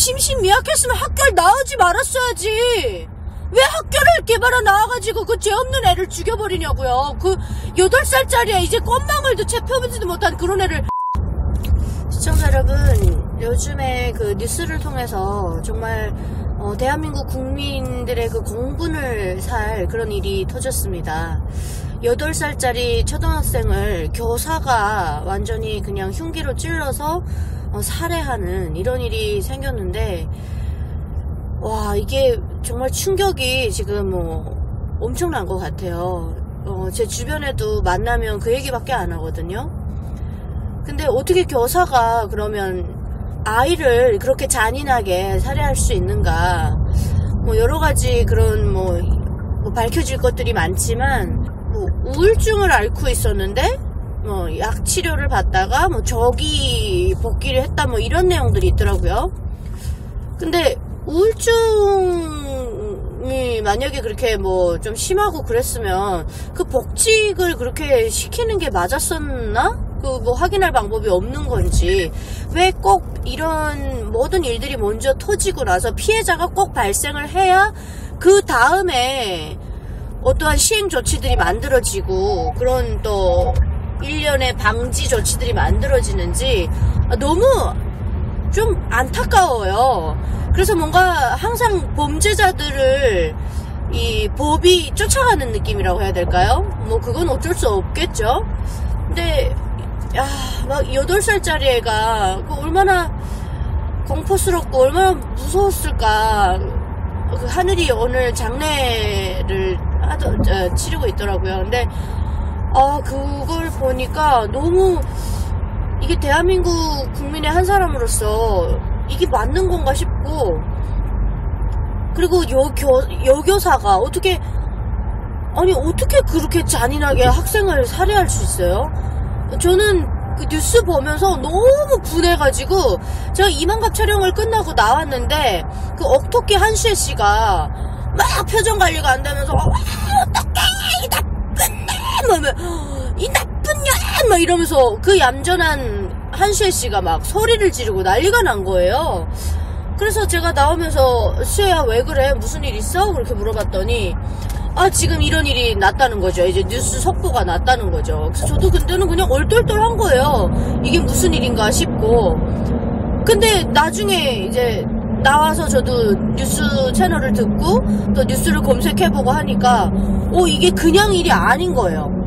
심신미약했으면 학교를 나오지 말았어야지. 왜 학교를 개발해 나와가지고 그 죄 없는 애를 죽여버리냐고요. 그 8살짜리야 이제 껌망울도 채 펴보지도 못한 그런 애를. 시청자 여러분, 요즘에 그 뉴스를 통해서 정말 대한민국 국민들의 그 공분을 살 그런 일이 터졌습니다. 8살짜리 초등학생을 교사가 완전히 그냥 흉기로 찔러서 살해하는 이런 일이 생겼는데, 와, 이게 정말 충격이 지금 엄청난 것 같아요. 제 주변에도 만나면 그 얘기밖에 안 하거든요. 근데 어떻게 교사가 그러면 아이를 그렇게 잔인하게 살해할 수 있는가? 여러 가지 그런 밝혀질 것들이 많지만, 우울증을 앓고 있었는데 약 치료를 받다가 저기 복귀를 했다 이런 내용들이 있더라고요. 근데 우울증이 만약에 그렇게 좀 심하고 그랬으면 그 복직을 그렇게 시키는 게 맞았었나? 확인할 방법이 없는 건지, 왜 꼭 이런 모든 일들이 먼저 터지고 나서 피해자가 꼭 발생을 해야 그 다음에 어떠한 시행 조치들이 만들어지고 그런 또 일련의 방지 조치들이 만들어지는지 너무 좀 안타까워요. 그래서 뭔가 항상 범죄자들을 이 법이 쫓아가는 느낌이라고 해야 될까요? 그건 어쩔 수 없겠죠. 근데 막 8살짜리 애가 얼마나 공포스럽고 얼마나 무서웠을까. 그 하늘이 오늘 장례를 치르고 있더라고요. 근데 그걸 보니까 너무 이게 대한민국 국민의 한 사람으로서 이게 맞는 건가 싶고, 그리고 여교사가 어떻게 그렇게 잔인하게 학생을 살해할 수 있어요? 저는 그 뉴스 보면서 너무 분해가지고, 제가 이만갑 촬영을 끝나고 나왔는데 그 억토끼 한수혜 씨가 막 표정 관리가 안 되면서 어떡해 이 나쁜 놈, 이 나쁜 년 막 이러면서 그 얌전한 한수혜 씨가 막 소리를 지르고 난리가 난 거예요. 그래서 제가 나오면서 수혜야 왜 그래, 무슨 일 있어? 그렇게 물어봤더니 지금 이런 일이 났다는 거죠. 이제 뉴스 속보가 났다는 거죠. 그래서 저도 그때는 그냥 얼떨떨한 거예요. 이게 무슨 일인가 싶고. 근데 나중에 이제 나와서 저도 뉴스 채널을 듣고 또 뉴스를 검색해보고 하니까 이게 그냥 일이 아닌 거예요.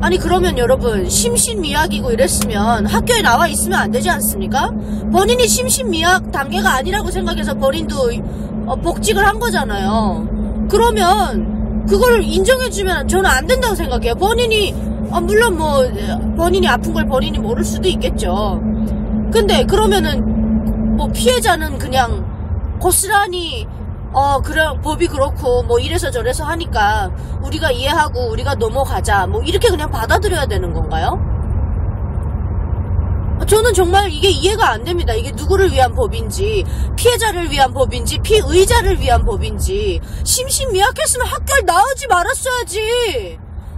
아니 그러면 여러분, 심신미약이고 이랬으면 학교에 나와 있으면 안 되지 않습니까? 본인이 심신미약 단계가 아니라고 생각해서 본인도 복직을 한 거잖아요. 그러면 그걸 인정해주면 저는 안 된다고 생각해요. 본인이 물론 본인이 아픈 걸 본인이 모를 수도 있겠죠. 근데 그러면은 피해자는 그냥 고스란히 그래 법이 그렇고 이래서 저래서 하니까 우리가 이해하고 우리가 넘어가자 이렇게 그냥 받아들여야 되는 건가요? 저는 정말 이게 이해가 안 됩니다. 이게 누구를 위한 법인지, 피해자를 위한 법인지, 피의자를 위한 법인지. 심신미약했으면 학교를 나오지 말았어야지.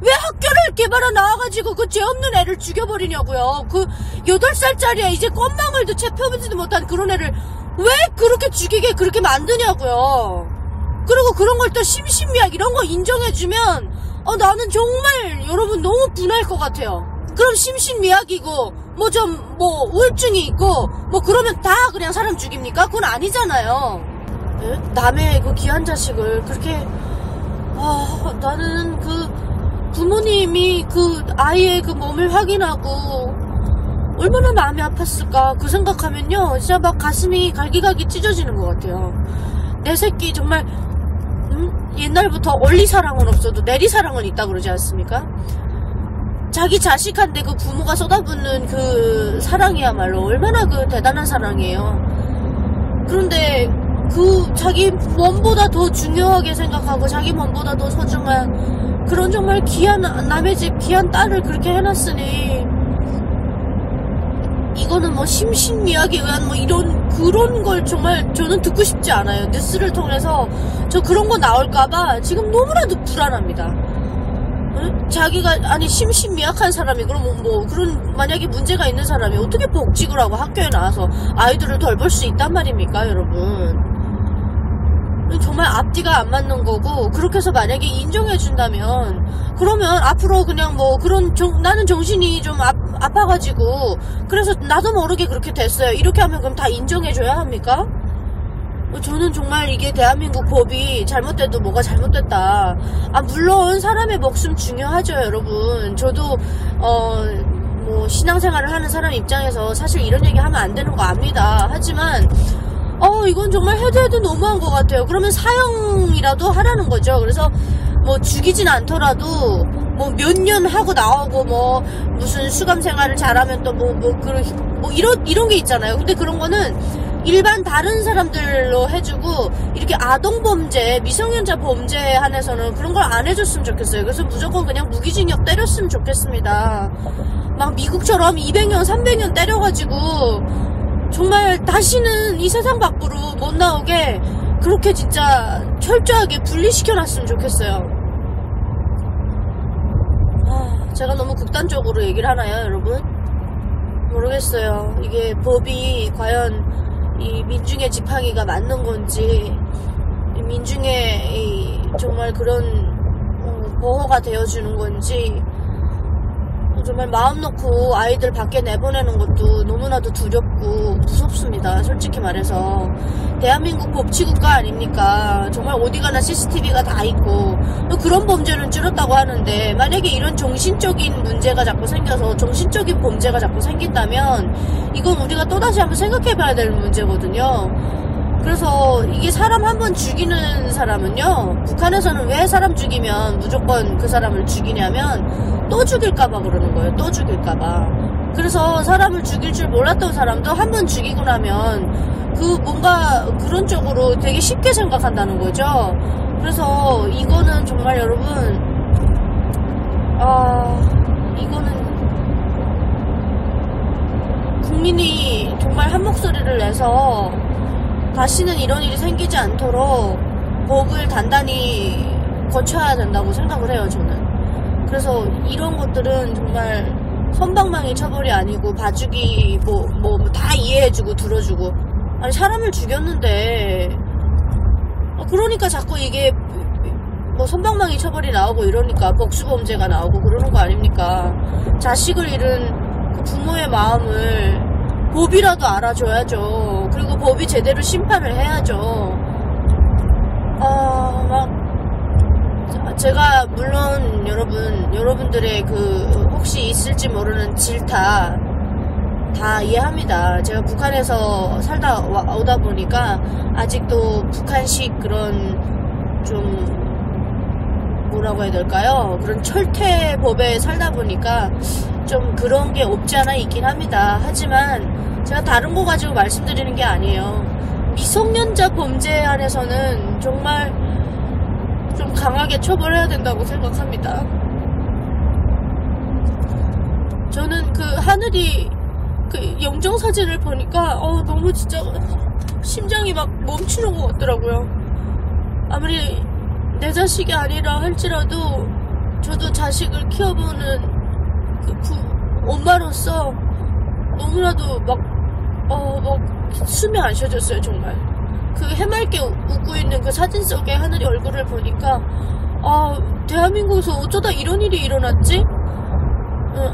왜 학교를 개발해 나와가지고 그 죄 없는 애를 죽여버리냐고요. 그 8살짜리야 이제 껌망울도 채 펴보지도 못한 그런 애를 왜 그렇게 죽이게 그렇게 만드냐고요. 그리고 그런 걸 또 심신미약 이런 거 인정해주면 나는 정말 여러분 너무 분할 것 같아요. 그럼 심신미약이고 우울증이 있고 그러면 다 그냥 사람 죽입니까? 그건 아니잖아요. 남의 그 귀한 자식을 그렇게 나는 그 부모님이 그 아이의 그 몸을 확인하고 얼마나 마음이 아팠을까 그 생각하면요 진짜 막 가슴이 갈기갈기 찢어지는 것 같아요. 내 새끼 정말 옛날부터 얼리사랑은 없어도 내리사랑은 있다 그러지 않습니까? 자기 자식한테 그 부모가 쏟아붓는 그 사랑이야말로 얼마나 그 대단한 사랑이에요. 그런데 그 자기 몸보다 더 중요하게 생각하고 자기 몸보다 더 소중한 그런 정말 귀한 남의 집 귀한 딸을 그렇게 해놨으니 이거는 심신미약에 의한 이런 그런 걸 정말 저는 듣고 싶지 않아요. 뉴스를 통해서 저 그런 거 나올까봐 지금 너무나도 불안합니다. 자기가 아니 심신미약한 사람이 그럼 뭐 그런 만약에 문제가 있는 사람이 어떻게 복직을 하고 학교에 나와서 아이들을 돌볼 수 있단 말입니까, 여러분? 정말 앞뒤가 안 맞는 거고, 그렇게 해서 만약에 인정해준다면 그러면 앞으로 그냥 뭐 그런 나는 정신이 좀 아파가지고 그래서 나도 모르게 그렇게 됐어요, 이렇게 하면 그럼 다 인정해줘야 합니까? 저는 정말 이게 대한민국 법이 잘못돼도 뭐가 잘못됐다. 물론 사람의 목숨 중요하죠, 여러분. 저도 뭐 신앙생활을 하는 사람 입장에서 사실 이런 얘기 하면 안 되는 거 압니다. 하지만 이건 정말 해도 너무한 것 같아요. 그러면 사형이라도 하라는 거죠. 그래서 뭐 죽이진 않더라도 뭐 몇 년 하고 나오고 뭐 무슨 수감 생활을 잘하면 또 이런 게 있잖아요. 근데 그런 거는 일반 다른 사람들로 해주고 이렇게 아동범죄, 미성년자 범죄에 한해서는 그런 걸 안 해줬으면 좋겠어요. 그래서 무조건 그냥 무기징역 때렸으면 좋겠습니다. 막 미국처럼 200년, 300년 때려가지고 정말 다시는 이 세상 밖으로 못 나오게 그렇게 진짜 철저하게 분리시켜놨으면 좋겠어요. 제가 너무 극단적으로 얘기를 하나요, 여러분? 모르겠어요. 이게 법이 과연 이 민중의 지팡이가 맞는 건지, 민중의 정말 그런 보호가 되어주는 건지, 정말 마음 놓고 아이들 밖에 내보내는 것도 너무나도 두렵고 무섭습니다, 솔직히 말해서. 대한민국 법치국가 아닙니까? 정말 어디 가나 CCTV가 다 있고 그런 범죄는 줄었다고 하는데, 만약에 이런 정신적인 문제가 자꾸 생겨서 정신적인 범죄가 자꾸 생긴다면 이건 우리가 또다시 한번 생각해봐야 될 문제거든요. 그래서 이게 사람 한 번 죽이는 사람은요, 북한에서는 왜 사람 죽이면 무조건 그 사람을 죽이냐면 또 죽일까봐 그러는 거예요. 또 죽일까봐. 그래서 사람을 죽일 줄 몰랐던 사람도 한 번 죽이고 나면 그 뭔가 그런 쪽으로 되게 쉽게 생각한다는 거죠. 그래서 이거는 정말 여러분, 이거는 국민이 정말 한 목소리를 내서 다시는 이런 일이 생기지 않도록 법을 단단히 거쳐야 된다고 생각을 해요, 저는. 그래서 이런 것들은 정말 선방망이 처벌이 아니고 봐주기, 다 이해해주고 들어주고. 아니, 사람을 죽였는데, 그러니까 자꾸 이게 뭐 선방망이 처벌이 나오고 이러니까 복수범죄가 나오고 그러는 거 아닙니까? 자식을 잃은 그 부모의 마음을 법이라도 알아줘야죠. 그리고 법이 제대로 심판을 해야죠. 제가 물론 여러분들의 그 혹시 있을지 모르는 질타 다 이해합니다. 제가 북한에서 살다 오다 보니까 아직도 북한식 그런 좀 뭐라고 해야 될까요? 그런 철퇴법에 살다 보니까 좀 그런 게 없지 않아 있긴 합니다. 하지만 제가 다른 거 가지고 말씀드리는 게 아니에요. 미성년자 범죄에 한해서는 정말 좀 강하게 처벌해야 된다고 생각합니다. 저는 그 하늘이 그 영정사진을 보니까 너무 진짜 심장이 막 멈추는 것 같더라고요. 아무리 내 자식이 아니라 할지라도 저도 자식을 키워보는 그 엄마로서 너무나도 막 숨이 안 쉬어졌어요, 정말. 그 해맑게 웃고 있는 그 사진 속의 하늘이 얼굴을 보니까 대한민국에서 어쩌다 이런 일이 일어났지?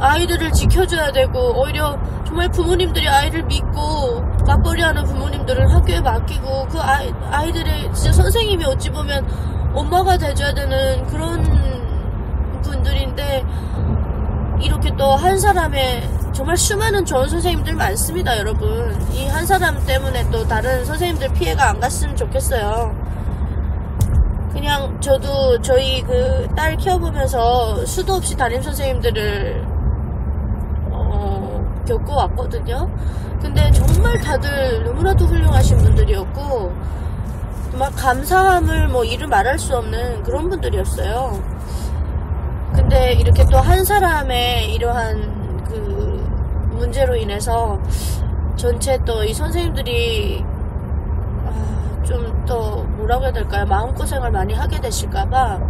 아이들을 지켜줘야 되고, 오히려 정말 부모님들이 아이를 믿고 맞벌이하는 부모님들은 학교에 맡기고, 그 아이들의 진짜 선생님이 어찌 보면 엄마가 돼줘야 되는 그런 분들인데, 이렇게 또 한 사람의 정말 수많은 좋은 선생님들 많습니다, 여러분. 이 한 사람 때문에 또 다른 선생님들 피해가 안 갔으면 좋겠어요. 그냥 저도 저희 그 딸 키워보면서 수도 없이 담임 선생님들을 겪어왔거든요. 근데 정말 다들 너무나도 훌륭하신 분들이었고, 정말 감사함을 이루 말할 수 없는 그런 분들이었어요. 근데 이렇게 또 한 사람의 이러한 그 문제로 인해서 전체 또 이 선생님들이 좀 더 뭐라고 해야 될까요? 마음고생을 많이 하게 되실까봐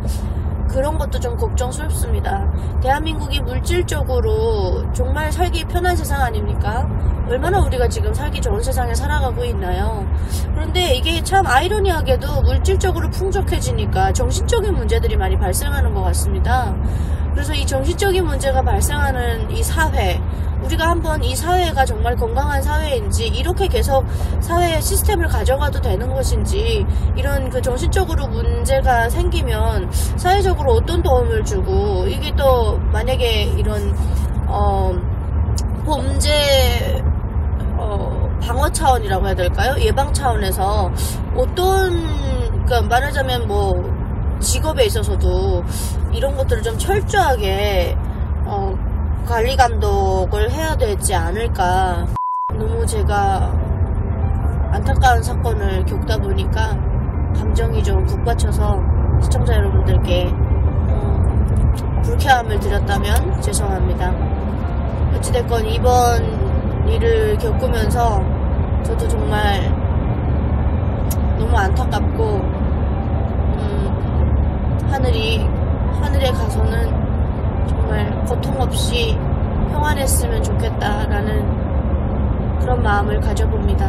그런 것도 좀 걱정스럽습니다. 대한민국이 물질적으로 정말 살기 편한 세상 아닙니까? 얼마나 우리가 지금 살기 좋은 세상에 살아가고 있나요? 그런데 이게 참 아이러니하게도 물질적으로 풍족해지니까 정신적인 문제들이 많이 발생하는 것 같습니다. 그래서 이 정신적인 문제가 발생하는 이 사회, 우리가 한번 이 사회가 정말 건강한 사회인지, 이렇게 계속 사회의 시스템을 가져가도 되는 것인지, 이런 그 정신적으로 문제가 생기면 사회적으로 어떤 도움을 주고, 이게 또 만약에 이런 범죄 방어 차원이라고 해야 될까요? 예방 차원에서 그러니까 말하자면 뭐 직업에 있어서도 이런 것들을 좀 철저하게 관리 감독을 해야 되지 않을까. 너무 제가 안타까운 사건을 겪다 보니까 감정이 좀 북받쳐서 시청자 여러분들께 불쾌함을 드렸다면 죄송합니다. 어찌됐건 이번 일을 겪으면서 저도 정말 너무 안타깝고, 하늘에 가서는 정말 고통 없이 평안했으면 좋겠다라는 그런 마음을 가져봅니다.